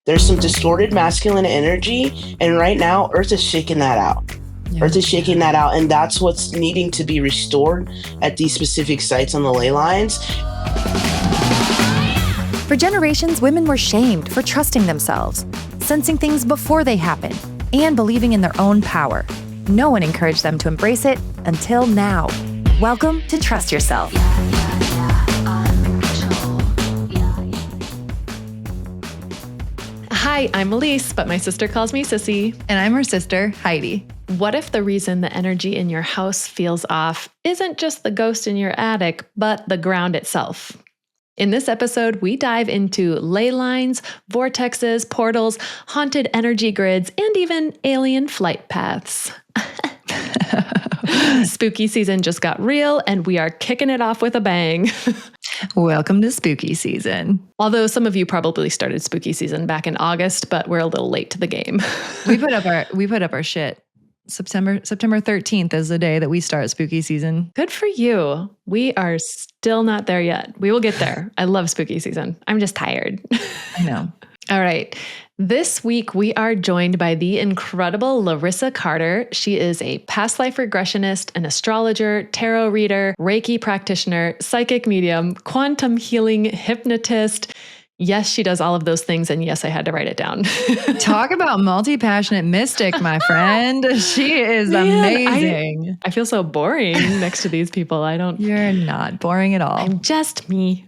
There's some distorted masculine energy, and right now, Earth is shaking that out. Yeah. Earth is shaking that out, and that's what's needing to be restored at these specific sites on the ley lines. For generations, women were shamed for trusting themselves, sensing things before they happen, and believing in their own power. No one encouraged them to embrace it until now. Welcome to Trust Yourself. Hi, I'm Elise, but my sister calls me Sissy. And I'm her sister, Heidi. What if the reason the energy in your house feels off isn't just the ghost in your attic, but the ground itself? In this episode, we dive into ley lines, vortexes, portals, haunted energy grids, and even alien flight paths. Spooky season just got real, and we are kicking it off with a bang. Welcome to spooky season. Although some of you probably started spooky season back in August, but we're a little late to the game. We put up our shit. September 13th is the day that we start spooky season. Good for you. We are still not there yet. We will get there. I love spooky season. I'm just tired. I know. All right. This week, we are joined by the incredible Larissa Carter. She is a past life regressionist, an astrologer, tarot reader, Reiki practitioner, psychic medium, quantum healing hypnotist. Yes, she does all of those things. And yes, I had to write it down. Talk about multi-passionate mystic, my friend. She is amazing. I feel so boring next to these people. You're not boring at all. I'm just me.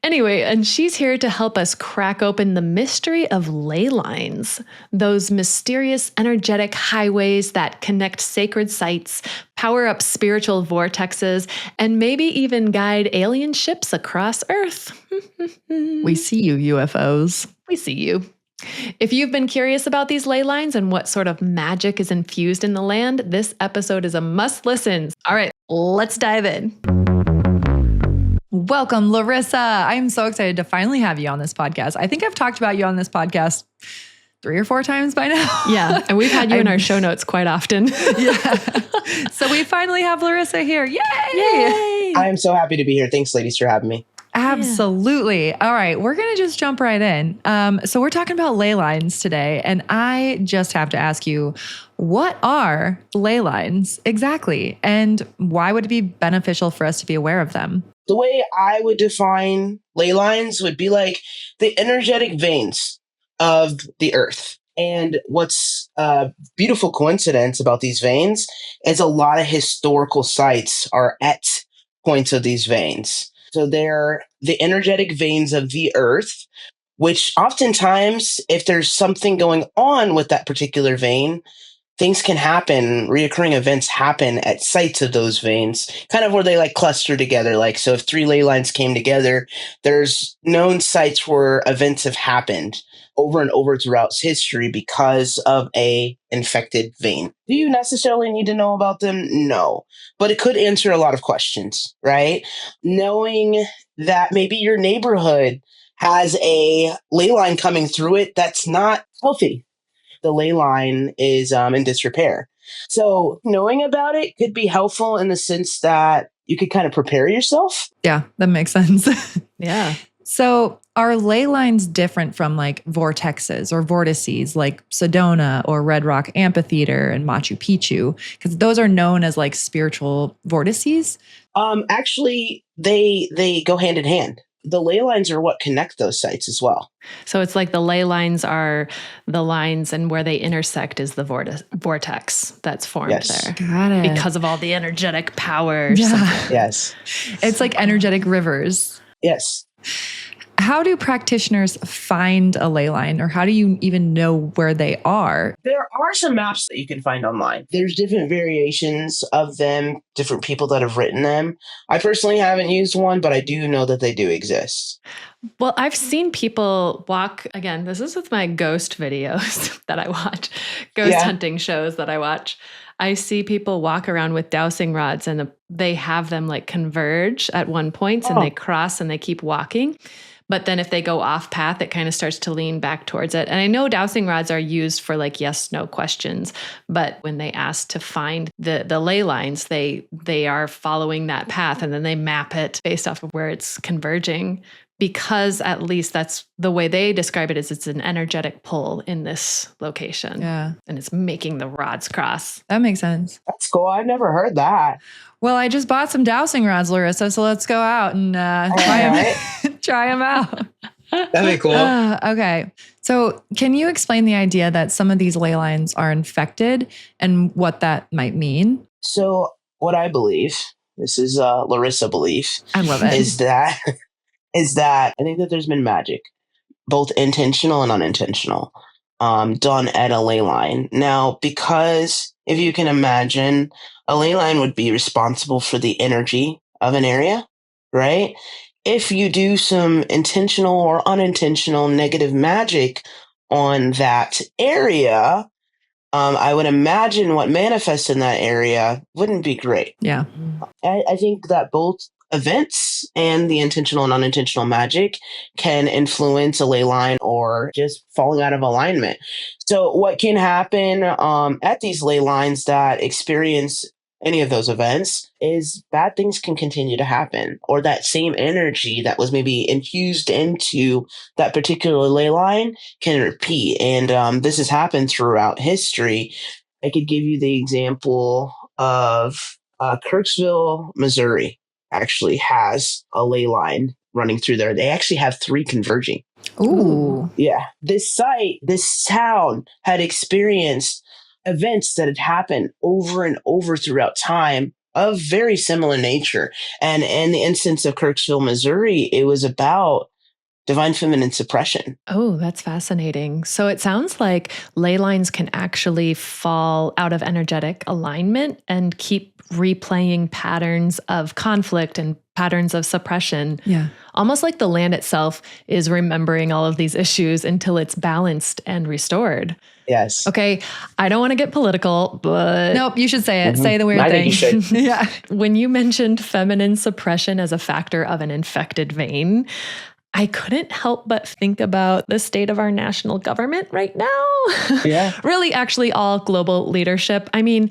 Anyway, and she's here to help us crack open the mystery of ley lines, those mysterious energetic highways that connect sacred sites, power up spiritual vortexes, and maybe even guide alien ships across Earth. We see you, UFOs. We see you. If you've been curious about these ley lines and what sort of magic is infused in the land, this episode is a must listen. All right, let's dive in. Welcome, Larissa. I'm so excited to finally have you on this podcast. I think I've talked about you on this podcast 3 or 4 times by now. Yeah, and we've had you in our show notes quite often. Yeah. So we finally have Larissa here. Yay! Yay! I am so happy to be here. Thanks, ladies, for having me. Absolutely. All right, we're going to just jump right in. So we're talking about ley lines today, and I just have to ask you, what are ley lines exactly, and why would it be beneficial for us to be aware of them? The way I would define ley lines would be like the energetic veins of the earth. And what's a beautiful coincidence about these veins is a lot of historical sites are at points of these veins. So they're the energetic veins of the earth, which oftentimes, if there's something going on with that particular vein, things can happen, reoccurring events happen at sites of those veins, kind of where they like cluster together. Like, so if 3 ley lines came together, there's known sites where events have happened over and over throughout history because of a infected vein. Do you necessarily need to know about them? No, but it could answer a lot of questions, right? Knowing that maybe your neighborhood has a ley line coming through it that's not healthy. The ley line is in disrepair. So knowing about it could be helpful in the sense that you could kind of prepare yourself. Yeah, that makes sense. Yeah. So are ley lines different from like vortexes or vortices like Sedona or Red Rock Amphitheater and Machu Picchu? Because those are known as like spiritual vortices. Actually, they go hand in hand. The ley lines are what connect those sites as well. So it's like the ley lines are the lines, and where they intersect is the vortex that's formed there. Got it. Because of all the energetic powers. Yeah. Yes. It's like energetic rivers. Yes. How do practitioners find a ley line, or how do you even know where they are? There are some maps that you can find online. There's different variations of them, different people that have written them. I personally haven't used one, but I do know that they do exist. Well, I've seen people walk, again, this is with my ghost videos that I watch, ghost hunting shows that I watch. I see people walk around with dowsing rods, and they have them like converge at one point, and they cross and they keep walking. But then if they go off path, it kind of starts to lean back towards it. And I know dowsing rods are used for like yes, no questions. But when they ask to find the ley lines, they are following that path, and then they map it based off of where it's converging. because at least that's the way they describe it, is it's an energetic pull in this location. Yeah. And it's making the rods cross. That makes sense. That's cool. I've never heard that. Well, I just bought some dowsing rods, Larissa, so let's go out and try them out. That'd be cool. Okay. So can you explain the idea that some of these ley lines are infected and what that might mean? So what I believe, this is Larissa belief, I love it. is that I think that there's been magic, both intentional and unintentional, done at a ley line. Now, because if you can imagine, a ley line would be responsible for the energy of an area, right? If you do some intentional or unintentional negative magic on that area, I would imagine what manifests in that area wouldn't be great. Yeah. I think that both events and the intentional and unintentional magic can influence a ley line or just falling out of alignment. So what can happen at these ley lines that experience any of those events is bad things can continue to happen, or that same energy that was maybe infused into that particular ley line can repeat. And this has happened throughout history. I could give you the example of Kirksville, Missouri actually has a ley line running through there. They actually have 3 converging. Ooh. Yeah. This town had experienced events that had happened over and over throughout time of very similar nature. And in the instance of Kirksville, Missouri, it was about divine feminine suppression. Oh, that's fascinating. So it sounds like ley lines can actually fall out of energetic alignment and keep replaying patterns of conflict and patterns of suppression. Yeah. Almost like the land itself is remembering all of these issues until it's balanced and restored. Yes. Okay, I don't want to get political, but... Nope, you should say it. Mm-hmm. Say the weird I thing. think you should. Yeah. When you mentioned feminine suppression as a factor of an infected vein, I couldn't help but think about the state of our national government right now. Yeah. Really, actually, all global leadership. I mean,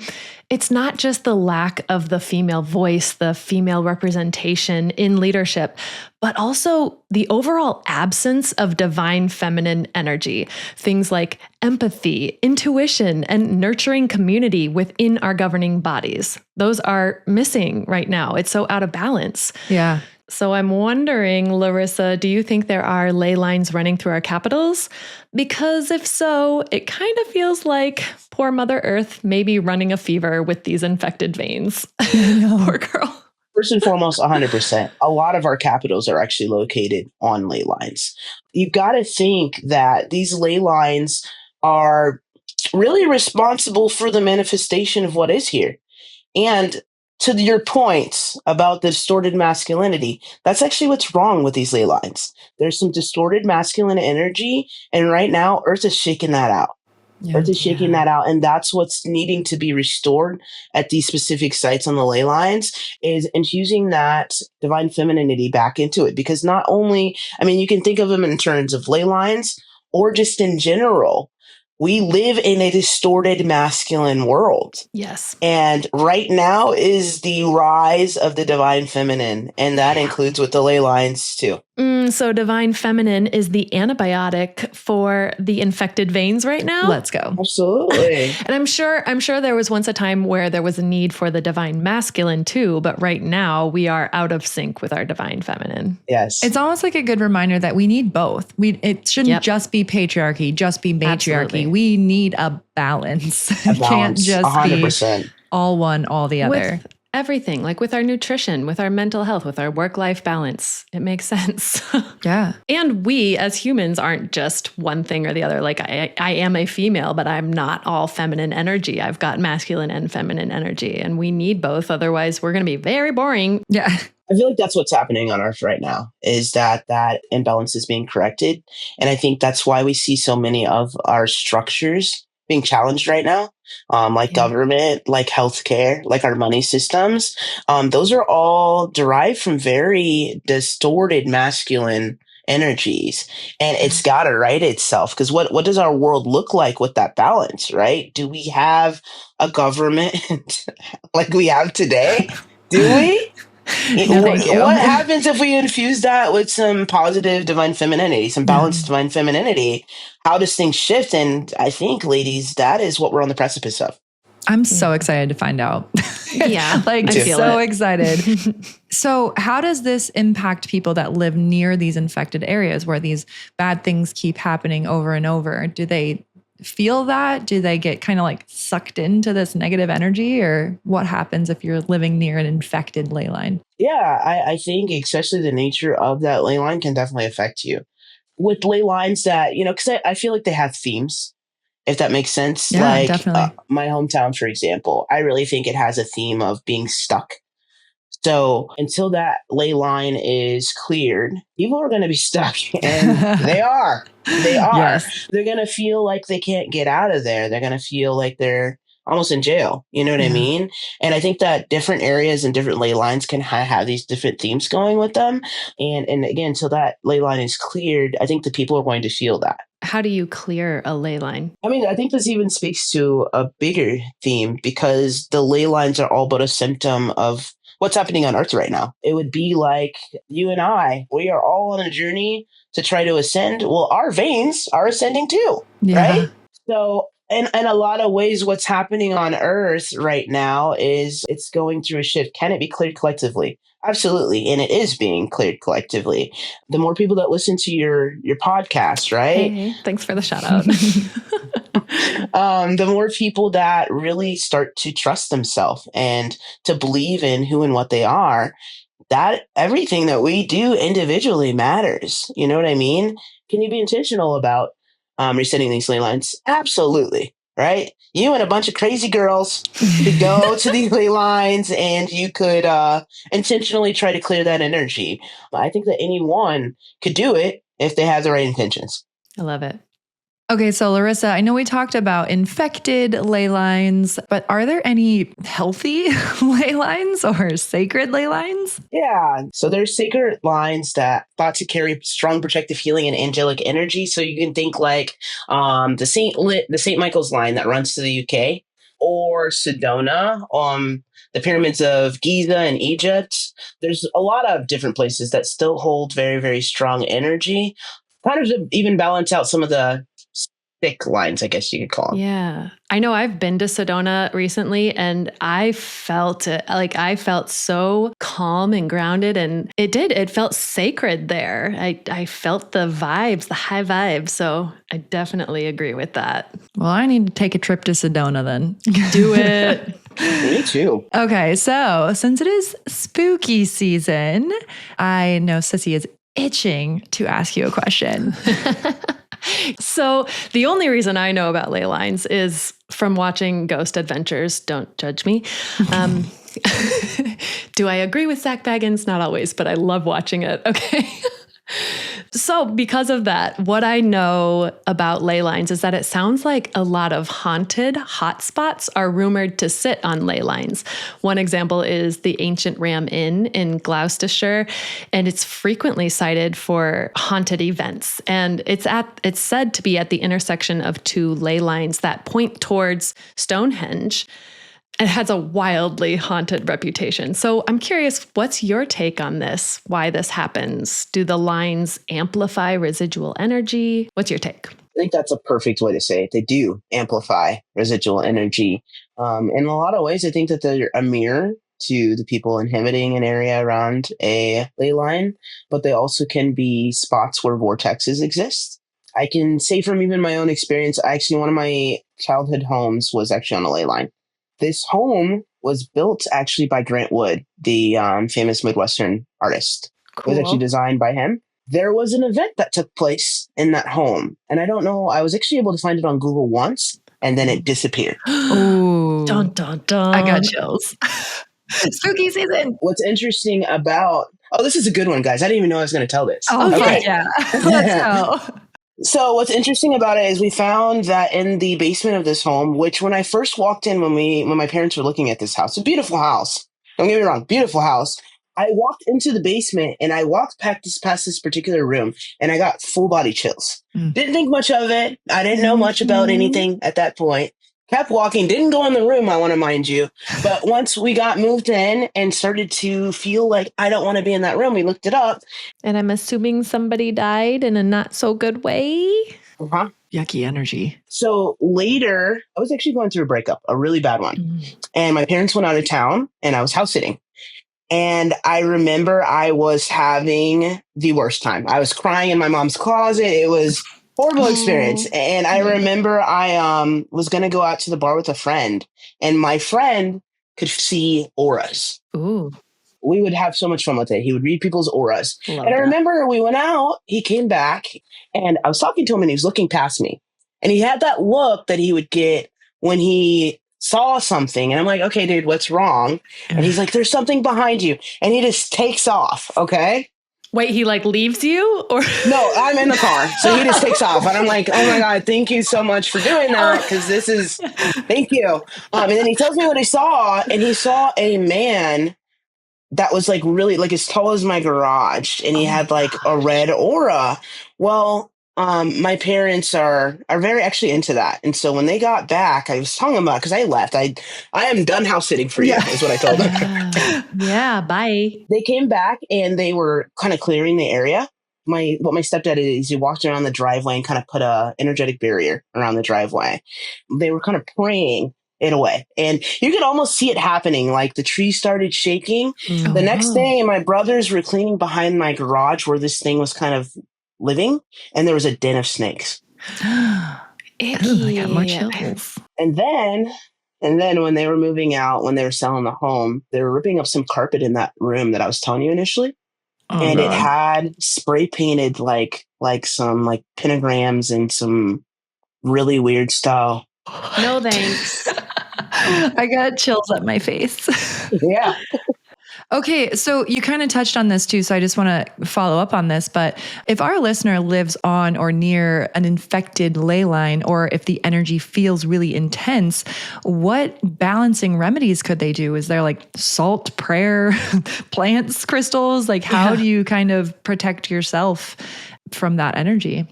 it's not just the lack of the female voice, the female representation in leadership, but also the overall absence of divine feminine energy. Things like empathy, intuition, and nurturing community within our governing bodies. Those are missing right now. It's so out of balance. Yeah. So I'm wondering, Larissa, do you think there are ley lines running through our capitals? Because if so, it kind of feels like poor Mother Earth may be running a fever with these infected veins. Poor girl. First and foremost, 100%. A lot of our capitals are actually located on ley lines. You've got to think that these ley lines are really responsible for the manifestation of what is here. And to your point about the distorted masculinity, that's actually what's wrong with these ley lines. There's some distorted masculine energy, and right now, Earth is shaking that out. Yeah. Earth is shaking that out, and that's what's needing to be restored at these specific sites on the ley lines, is infusing that divine femininity back into it. Because not only, I mean, you can think of them in terms of ley lines or just in general. We live in a distorted masculine world. Yes. And right now is the rise of the divine feminine. And that includes with the ley lines too. So divine feminine is the antibiotic for the infected veins right now? Let's go. Absolutely. And I'm sure there was once a time where there was a need for the divine masculine too, but right now we are out of sync with our divine feminine. Yes. It's almost like a good reminder that we need both. It shouldn't just be patriarchy, just be matriarchy. Absolutely. We need a balance. A It can't balance, just 100%. be all one, all the other. With everything, like with our nutrition, with our mental health, with our work-life balance. It makes sense. Yeah. And we as humans aren't just one thing or the other. Like I am a female, but I'm not all feminine energy. I've got masculine and feminine energy, and we need both. Otherwise, we're going to be very boring. Yeah. I feel like that's what's happening on Earth right now, is that imbalance is being corrected. And I think that's why we see so many of our structures being challenged right now, like government, like healthcare, like our money systems. Those are all derived from very distorted masculine energies, and it's got to right itself. Because what does our world look like with that balance, right? Do we have a government like we have today? Do we? No, thank you. What happens if we infuse that with some positive divine femininity, some balanced divine femininity? How does things shift? And I think, ladies, that is what we're on the precipice of. I'm so excited to find out. Yeah, like I feel so it. excited. So how does this impact people that live near these infected areas where these bad things keep happening over and over? Do they feel that? Do they get kind of like sucked into this negative energy, or what happens if you're living near an infected ley line? Yeah, I think especially the nature of that ley line can definitely affect you. With ley lines that, because I feel like they have themes, if that makes sense. Yeah, Like definitely. my hometown, for example, I really think it has a theme of being stuck. So until that ley line is cleared, people are going to be stuck, and they are. They are. Yes. They're going to feel like they can't get out of there. They're going to feel like they're almost in jail. You know what I mean? And I think that different areas and different ley lines can have these different themes going with them. And again, until that ley line is cleared, I think the people are going to feel that. How do you clear a ley line? I mean, I think this even speaks to a bigger theme, because the ley lines are all but a symptom of what's happening on Earth right now. It would be like you and I, we are all on a journey to try to ascend. Well, our veins are ascending too, right? So in a lot of ways, what's happening on Earth right now is it's going through a shift. Can it be cleared collectively? Absolutely. And it is being cleared collectively. The more people that listen to your podcast, right? Hey, thanks for the shout out. The more people that really start to trust themselves and to believe in who and what they are, that everything that we do individually matters. You know what I mean? Can you be intentional about resetting these ley lines? Absolutely. Right? You and a bunch of crazy girls could go to these ley lines, and you could intentionally try to clear that energy. I think that anyone could do it if they have the right intentions. I love it. Okay, so Larissa, I know we talked about infected ley lines, but are there any healthy ley lines or sacred ley lines? Yeah, so there's sacred lines that thought to carry strong protective healing and angelic energy. So you can think like the Saint Michael's line that runs to the UK, or Sedona, the Pyramids of Giza in Egypt. There's a lot of different places that still hold very, very strong energy, kind of to even balance out some of the thick lines, I guess you could call them. Yeah. I know I've been to Sedona recently, and I felt it. Like, I felt so calm and grounded, and it felt sacred there. I felt the vibes, the high vibes. So I definitely agree with that. Well, I need to take a trip to Sedona then. Do it. Me too. Okay, so since it is spooky season, I know Sissy is itching to ask you a question. So the only reason I know about ley lines is from watching Ghost Adventures. Don't judge me. Do I agree with Zach Baggins? Not always, but I love watching it. Okay. So because of that, what I know about ley lines is that it sounds like a lot of haunted hotspots are rumored to sit on ley lines. One example is the Ancient Ram Inn in Gloucestershire, and it's frequently cited for haunted events. And it's said to be at the intersection of two ley lines that point towards Stonehenge. It has a wildly haunted reputation. So I'm curious, what's your take on this? Why this happens? Do the lines amplify residual energy? What's your take? I think that's a perfect way to say it. They do amplify residual energy. In a lot of ways, I think that they're a mirror to the people inhabiting an area around a ley line, but they also can be spots where vortexes exist. I can say from even my own experience, actually, one of my childhood homes was actually on a ley line. This home was built actually by Grant Wood, the famous Midwestern artist. Cool. It was actually designed by him. There was an event that took place in that home. And I don't know, I was actually able to find it on Google once, and then it disappeared. Ooh. Dun, dun, dun. I got chills. Spooky season. What's interesting about... Oh, this is a good one, guys. I didn't even know I was going to tell this. Oh, okay. Yeah. Let's go. So what's interesting about it is we found that in the basement of this home, which when I first walked in, when my parents were looking at this house, a beautiful house. Don't get me wrong, beautiful house. I walked into the basement and I walked past this particular room, and I got full body chills. Didn't think much of it. I didn't know much about anything at that point. Kept walking, didn't go in the room, I want to mind you. But once we got moved in and started to feel like I don't want to be in that room, we looked it up. And I'm assuming somebody died in a not so good way. Uh-huh. Yucky energy. So later, I was actually going through a breakup, a really bad one. And my parents went out of town and I was house sitting. And I remember I was having the worst time. I was crying in my mom's closet. It was horrible experience. And I remember I was going to go out to the bar with a friend, and my friend could see auras. Ooh. We would have so much fun with it. He would read people's auras. Love and I that. remember we went out, he came back, and I was talking to him and he was looking past me. And he had that look that he would get when he saw something. And I'm like, okay, dude, what's wrong? And he's like, there's something behind you. And he just takes off. Okay. Wait, he like leaves you or? No, I'm in the car. So he just takes off. And I'm like, oh my God, thank you so much for doing that. Cause this is, thank you. And then he tells me what he saw, and he saw a man that was like really like as tall as my garage, and he had like a red aura. Well, my parents are very actually into that. And so when they got back, I was telling them about, because I left. I am done house sitting for you, is what I told them. Yeah, bye. They came back and they were kind of clearing the area. What my stepdad did is he walked around the driveway and kind of put a energetic barrier around the driveway. They were kind of praying it away. And you could almost see it happening. Like the tree started shaking. The next day, my brothers were cleaning behind my garage where this thing was kind of living, and there was a den of snakes. Icky. I got more chills. And then when they were moving out, when they were selling the home, they were ripping up some carpet in that room that I was telling you initially. And it had spray painted like some like pentagrams and some really weird style. No thanks. I got chills up my face. Yeah. Okay, so you kind of touched on this too, so I just want to follow up on this. But if our listener lives on or near an infected ley line, or if the energy feels really intense, what balancing remedies could they do? Is there like salt, prayer, plants, crystals? Like how do you kind of protect yourself from that energy?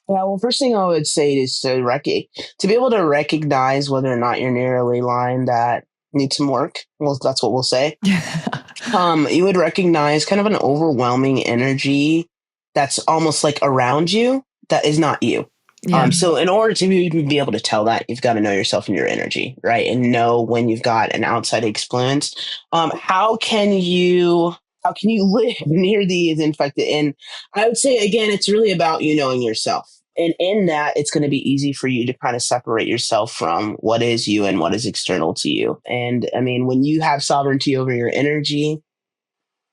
Yeah, well, first thing I would say is to be able to recognize whether or not you're near a ley line that needs some work. Well, that's what we'll say. You would recognize kind of an overwhelming energy that's almost like around you that is not you. Yeah. So in order to be able to tell that, you've got to know yourself and your energy, right? And know when you've got an outside influence. How can you live near these infected? And I would say, again, it's really about you knowing yourself. And in that, it's going to be easy for you to kind of separate yourself from what is you and what is external to you. And I mean, when you have sovereignty over your energy,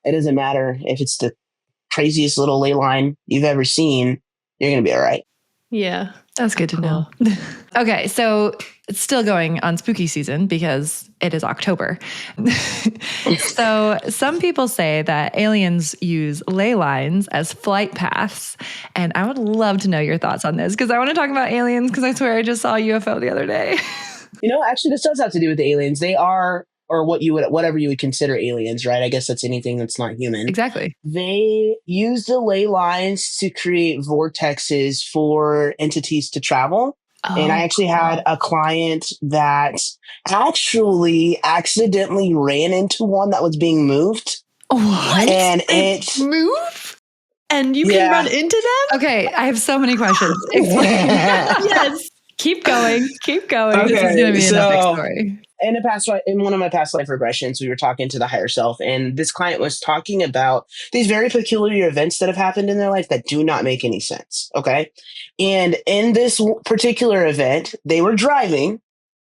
it doesn't matter if it's the craziest little ley line you've ever seen, you're going to be all right. Yeah. That's good to know. Okay, so it's still going on spooky season because it is October. So some people say that aliens use ley lines as flight paths. And I would love to know your thoughts on this because I want to talk about aliens because I swear I just saw a UFO the other day. Actually, this does have to do with the aliens. They are, or whatever you would consider aliens, right? I guess that's anything that's not human. Exactly. They use the ley lines to create vortexes for entities to travel. And I actually had a client that actually accidentally ran into one that was being moved. What? And it move? And you can run into them? Okay, I have so many questions. Yes. Keep going. Keep going. Okay, this is going to be an epic story. In one of my past life regressions, we were talking to the higher self, and this client was talking about these very peculiar events that have happened in their life that do not make any sense. Okay. And in this particular event, they were driving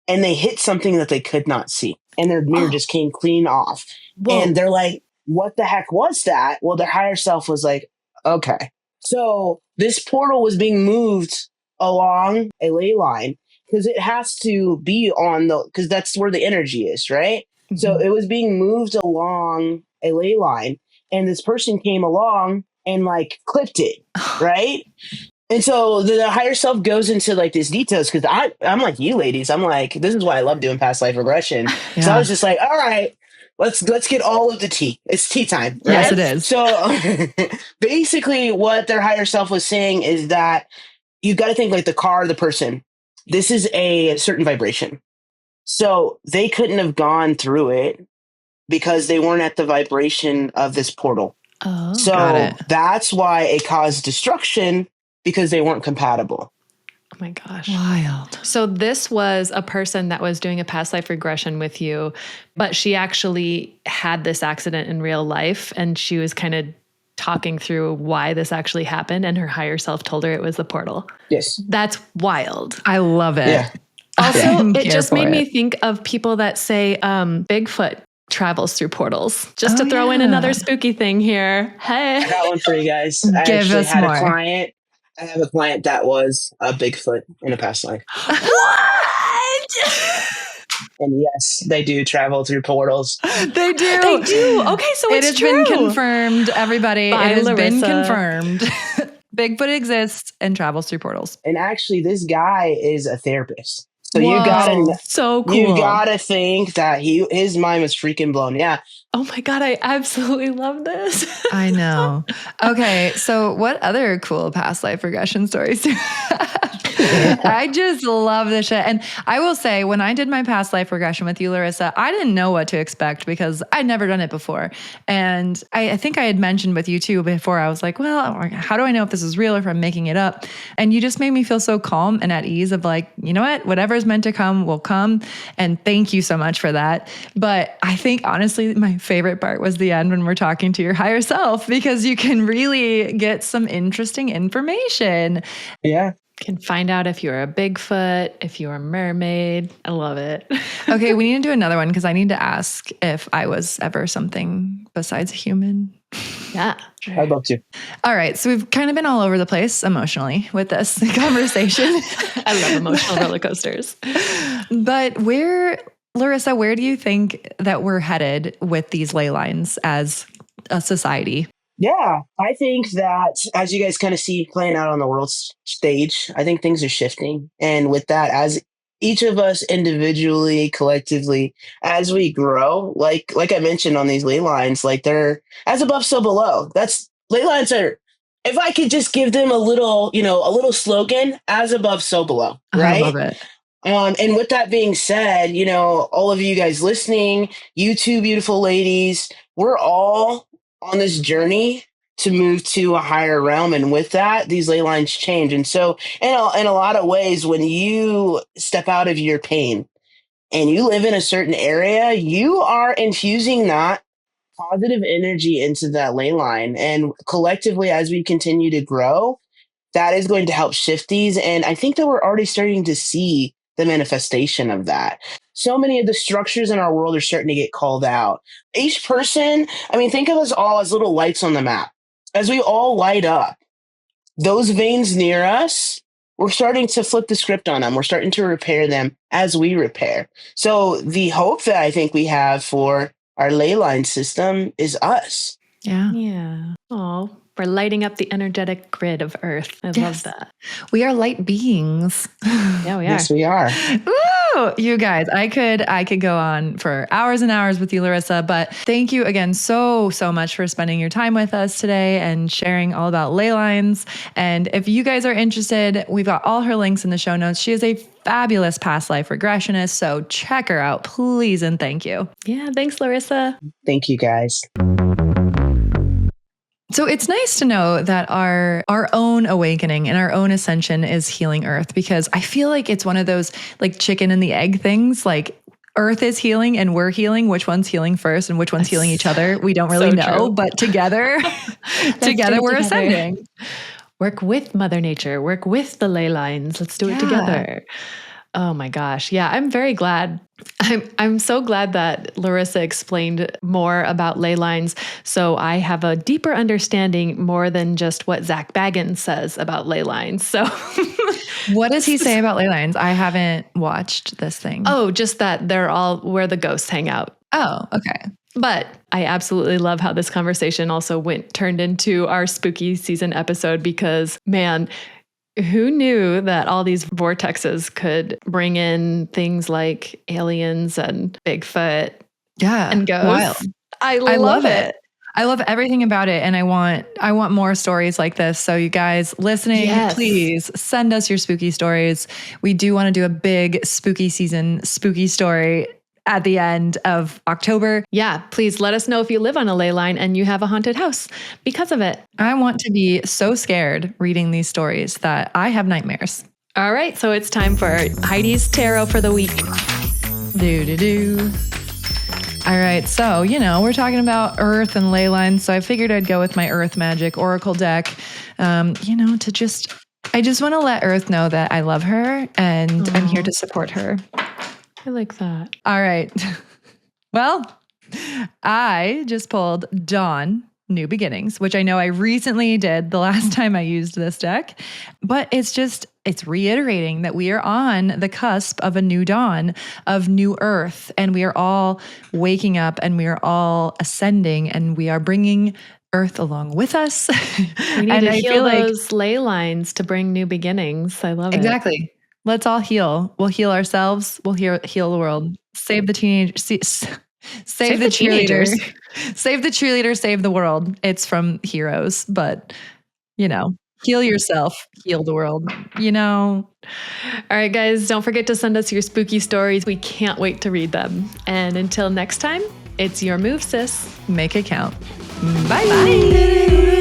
and they hit something that they could not see, and their mirror just came clean off. Whoa. And they're like, what the heck was that? Well, their higher self was like, okay. So this portal was being moved along a ley line, because it has to be because that's where the energy is, right? Mm-hmm. So it was being moved along a ley line, and this person came along and like clipped it, right? And so the higher self goes into like these details, because I'm like you ladies, I'm like, this is why I love doing past life regression. So I was just like, all right, let's get all of the tea. It's tea time, right? Yes, it is. So basically what their higher self was saying is that you've got to think like the car, the person. this is a certain vibration. So they couldn't have gone through it because they weren't at the vibration of this portal. Oh, so got it. that's why it caused destruction, because they weren't compatible. oh my gosh. Wild. So this was a person that was doing a past life regression with you, but she actually had this accident in real life, and she was kind of talking through why this actually happened, and her higher self told her it was the portal. Yes. That's wild. I love it. Yeah. Also, I'm it here just for made me it. think of people that say Bigfoot travels through portals. Just Oh, to throw in yeah. another spooky thing here. Hey. I got one for you guys. I Give actually us had more. a client. I have a client that was a Bigfoot in a past life. What? And yes, they do travel through portals. They do. They do. Okay, so It it's has true. been confirmed, everybody. Bye, it has been Larissa. confirmed. Bigfoot exists and travels through portals. And actually, this guy is a therapist. So Whoa. So cool. you gotta think that his mind was freaking blown. Yeah. Oh my God, I absolutely love this. I know. Okay, so what other cool past life regression stories do you have? I just love this shit. And I will say, when I did my past life regression with you, Larissa, I didn't know what to expect because I'd never done it before. And I think I had mentioned with you too before, I was like, well, how do I know if this is real or if I'm making it up? And you just made me feel so calm and at ease of like, you know what, whatever's meant to come will come. And thank you so much for that. But I think honestly, my favorite part was the end when we're talking to your higher self, because you can really get some interesting information. Yeah. Can find out if you're a Bigfoot, if you're a mermaid. I love it. Okay, we need to do another one because I need to ask if I was ever something besides a human. Yeah. I'd love to. All right, so we've kind of been all over the place emotionally with this conversation. I love emotional roller coasters. But Larissa, where do you think that we're headed with these ley lines as a society? Yeah, I think that as you guys kind of see playing out on the world stage, I think things are shifting. And with that, as each of us individually, collectively, as we grow, like I mentioned on these ley lines, like they're as above, so below. That's ley lines are, if I could just give them a little slogan, as above, so below, right? I love it. And with that being said, all of you guys listening, you two beautiful ladies, we're all on this journey to move to a higher realm. And with that, these ley lines change. And so in a lot of ways, when you step out of your pain and you live in a certain area, you are infusing that positive energy into that ley line. And collectively, as we continue to grow, that is going to help shift these. And I think that we're already starting to see the manifestation of that. So many of the structures in our world are starting to get called out. Each person, think of us all as little lights on the map. As we all light up, those veins near us, we're starting to flip the script on them. We're starting to repair them as we repair. So the hope that I think we have for our ley line system is us. Yeah. Yeah. Oh, we're lighting up the energetic grid of Earth. I love that. We are light beings. Yeah, we are. Yes, we are. Ooh, you guys, I could go on for hours and hours with you, Larissa, but thank you again so much for spending your time with us today and sharing all about ley lines. And if you guys are interested, we've got all her links in the show notes. She is a fabulous past life regressionist, so check her out, please and thank you. Yeah, thanks, Larissa. Thank you, guys. So it's nice to know that our own awakening and our own ascension is healing Earth, because I feel like it's one of those like chicken and the egg things, like Earth is healing and we're healing. Which one's healing first and which one's healing each other? We don't really know, true. but together, together we're ascending. Work with Mother Nature, work with the ley lines. Let's do it together. Oh my gosh. Yeah, I'm very glad. I'm so glad that Larissa explained more about ley lines, so I have a deeper understanding more than just what Zach Baggins says about ley lines. So what does he say about ley lines? I haven't watched this thing. Oh, just that they're all where the ghosts hang out. Oh, okay. But I absolutely love how this conversation also turned into our spooky season episode, because man, who knew that all these vortexes could bring in things like aliens and Bigfoot Yeah. and ghosts? Wild. I love it. I love everything about it. And I want more stories like this. So you guys listening, please send us your spooky stories. We do want to do a big spooky season, spooky story at the end of October. Yeah, please let us know if you live on a ley line and you have a haunted house because of it. I want to be so scared reading these stories that I have nightmares. All right, so it's time for Heidi's tarot for the week. Do. All right, so, we're talking about Earth and ley lines, so I figured I'd go with my Earth Magic Oracle deck, I just want to let Earth know that I love her and I'm here to support her. I like that. All right. Well, I just pulled Dawn, New Beginnings, which I know I recently did the last time I used this deck, but it's reiterating that we are on the cusp of a new dawn, of new Earth, and we are all waking up and we are all ascending and we are bringing Earth along with us. We need to heal those ley lines to bring new beginnings. I love it. Exactly. Let's all heal. We'll heal ourselves. We'll heal the world. Save the teenagers. Save the cheerleaders. Save the cheerleader. Save the world. It's from Heroes, but heal yourself. Heal the world. All right, guys, don't forget to send us your spooky stories. We can't wait to read them. And until next time, it's your move, sis. Make it count. Bye. Bye.